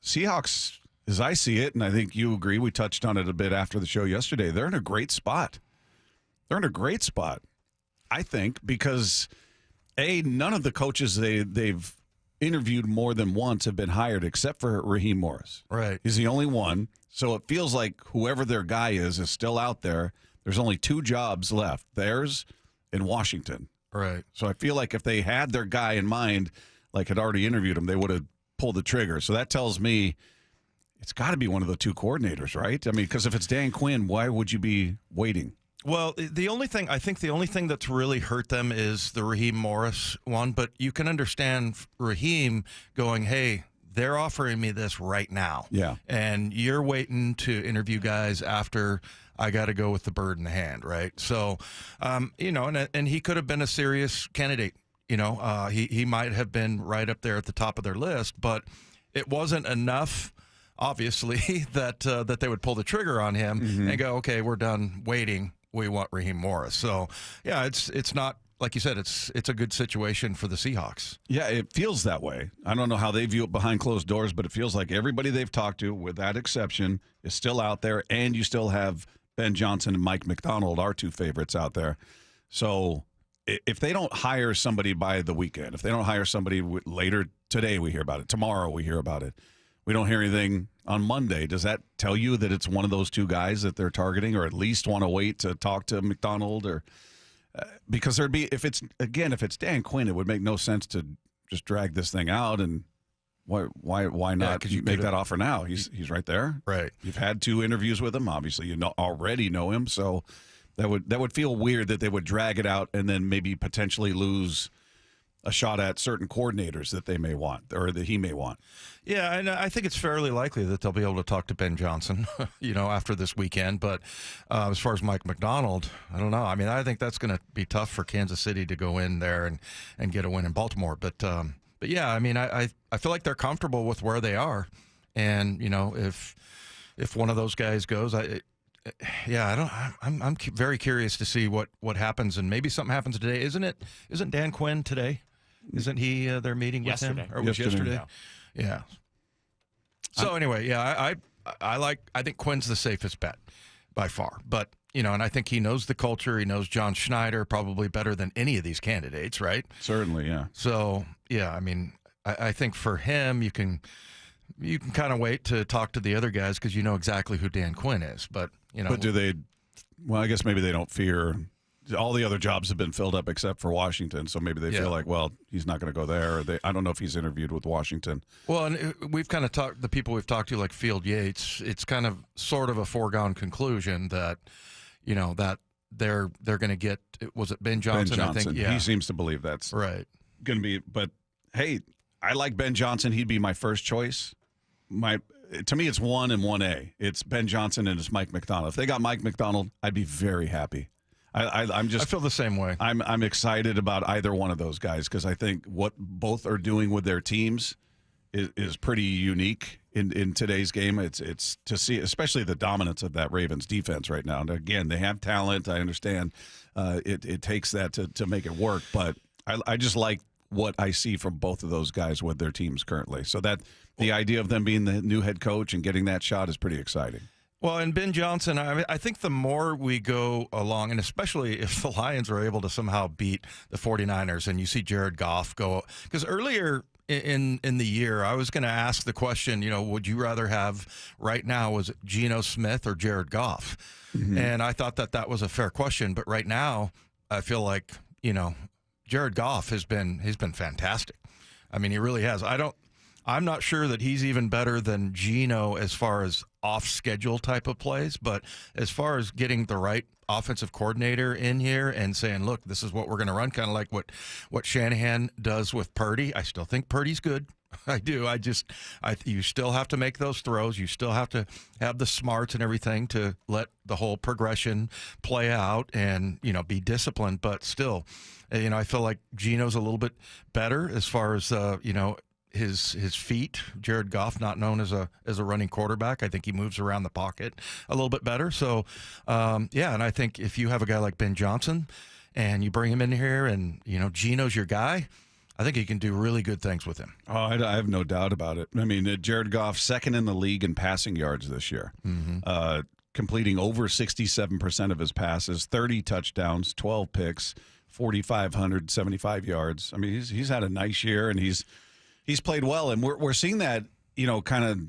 Seahawks, as I see it, and I think you agree, we touched on it a bit after the show yesterday, they're in a great spot. They're in a great spot, I think, because, A, none of the coaches they've interviewed more than once have been hired except for Raheem Morris. Right. He's the only one. So it feels like whoever their guy is still out there. There's only 2 jobs left, theirs and Washington. Right. So I feel like if they had their guy in mind, like had already interviewed him, they would have pulled the trigger. So that tells me it's got to be one of the 2 coordinators, right? I mean, because if it's Dan Quinn, why would you be waiting? Well, the only thing that's really hurt them is the Raheem Morris one, but you can understand Raheem going, hey, they're offering me this right now. Yeah. And you're waiting to interview guys after I got to go with the bird in the hand, right? So, and he could have been a serious candidate. He might have been right up there at the top of their list, but it wasn't enough, obviously, that they would pull the trigger on him and go, okay, we're done waiting. We want Raheem Morris. So, yeah, it's not, like you said, it's a good situation for the Seahawks. Yeah, it feels that way. I don't know how they view it behind closed doors, but it feels like everybody they've talked to, with that exception, is still out there, and you still have Ben Johnson and Mike McDonald, our 2 favorites out there. So if they don't hire somebody by the weekend, if they don't hire somebody later today, we hear about it. Tomorrow we hear about it. We don't hear anything on Monday. Does that tell you that it's one of those 2 guys that they're targeting, or at least want to wait to talk to McDonald? Or because there'd be, if it's Dan Quinn, it would make no sense to just drag this thing out. And why not make that offer now? He's right there. Right. You've had 2 interviews with him. Obviously, already know him. So that would feel weird that they would drag it out and then maybe potentially lose a shot at certain coordinators that they may want, or that he may want. Yeah, and I think it's fairly likely that they'll be able to talk to Ben Johnson, after this weekend. But as far as Mike McDonald, I don't know. I mean, I think that's going to be tough for Kansas City to go in there and get a win in Baltimore. But yeah, I mean, I feel like they're comfortable with where they are, and if one of those guys goes, I'm very curious to see what happens, and maybe something happens today. Isn't Dan Quinn today? Isn't he their meeting with him? Or was yesterday? Yeah. So anyway, yeah, I think Quinn's the safest bet by far. But and I think he knows the culture. He knows John Schneider probably better than any of these candidates, right? Certainly, yeah. So yeah, I mean, I think for him, you can kind of wait to talk to the other guys because you know exactly who Dan Quinn is. But But do they? Well, I guess maybe they don't fear. All the other jobs have been filled up except for Washington, so maybe they feel like, well, he's not going to go there. Or I don't know if he's interviewed with Washington. Well, and we've kind of talked, the people we've talked to, like Field Yates, it's kind of sort of a foregone conclusion that, that they're going to get, was it Ben Johnson? Ben Johnson. I think, yeah. He seems to believe that's right. Going to be, but hey, I like Ben Johnson. He'd be my first choice. To me, it's 1 and 1A. It's Ben Johnson and it's Mike McDonald. If they got Mike McDonald, I'd be very happy. I feel the same way. I'm excited about either one of those guys because I think what both are doing with their teams is pretty unique in today's game. It's to see, especially the dominance of that Ravens defense right now. And again, they have talent. I understand it takes that to make it work, but I just like what I see from both of those guys with their teams currently. So that the idea of them being the new head coach and getting that shot is pretty exciting. Well, and Ben Johnson, I think the more we go along, and especially if the Lions are able to somehow beat the 49ers and you see Jared Goff go, because earlier in the year, I was going to ask the question, would you rather have right now, was it Geno Smith or Jared Goff? Mm-hmm. And I thought that was a fair question. But right now, I feel like, Jared Goff has been fantastic. I mean, he really has. I'm not sure that he's even better than Geno as far as off-schedule type of plays, but as far as getting the right offensive coordinator in here and saying, look, this is what we're going to run, kind of like what Shanahan does with Purdy. I still think Purdy's good. I do. You still have to make those throws. You still have to have the smarts and everything to let the whole progression play out and, be disciplined. But still, I feel like Geno's a little bit better as far as, his feet. Jared Goff, not known as a running quarterback. I think he moves around the pocket a little bit better. So, and I think if you have a guy like Ben Johnson and you bring him in here and, Geno's your guy, I think he can do really good things with him. Oh, I have no doubt about it. I mean, Jared Goff, second in the league in passing yards this year, completing over 67% of his passes, 30 touchdowns, 12 picks, 4,575 yards. I mean, he's had a nice year, and he's played well, and we're seeing that, kind of,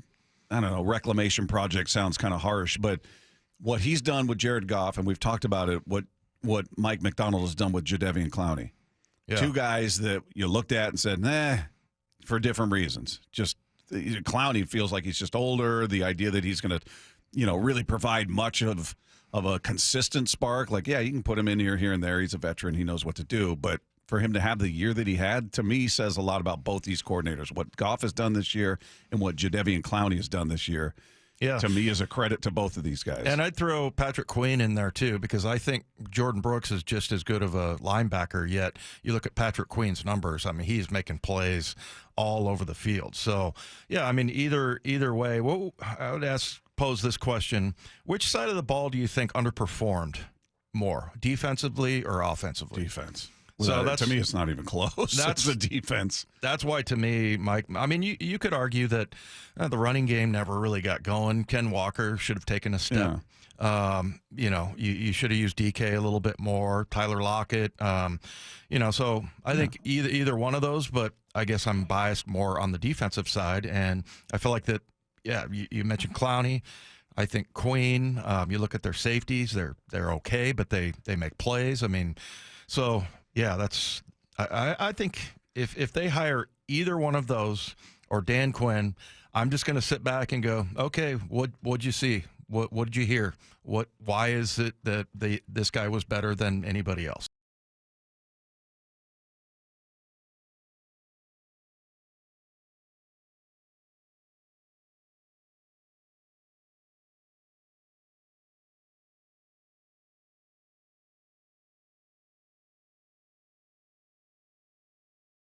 I don't know, reclamation project sounds kind of harsh, but what he's done with Jared Goff, and we've talked about it, what Mike McDonald has done with Jadeveon Clowney. Yeah. Two guys that you looked at and said, nah, for different reasons. Just Clowney feels like he's just older. The idea that he's going to, really provide much of a consistent spark. Like, yeah, you can put him in here and there. He's a veteran. He knows what to do. But for him to have the year that he had, to me, says a lot about both these coordinators. What Goff has done this year and what Jadeveon Clowney has done this year. Yeah. To me, is a credit to both of these guys. And I'd throw Patrick Queen in there, too, because I think Jordan Brooks is just as good of a linebacker, yet you look at Patrick Queen's numbers. I mean, he's making plays all over the field. So, yeah, I mean, either way, I would pose this question. Which side of the ball do you think underperformed more, defensively or offensively? Defense. So to me, it's not even close. That's the defense. That's why, to me, Mike, I mean, you could argue that the running game never really got going. Ken Walker should have taken a step. Yeah. You should have used DK a little bit more, Tyler Lockett. So I think either one of those, but I guess I'm biased more on the defensive side. And I feel like that, you mentioned Clowney. I think Queen, you look at their safeties, they're okay, but they make plays. I mean, so... Yeah, I think if they hire either one of those or Dan Quinn, I'm just going to sit back and go, okay, what'd you see? What did you hear? Why is it that this guy was better than anybody else?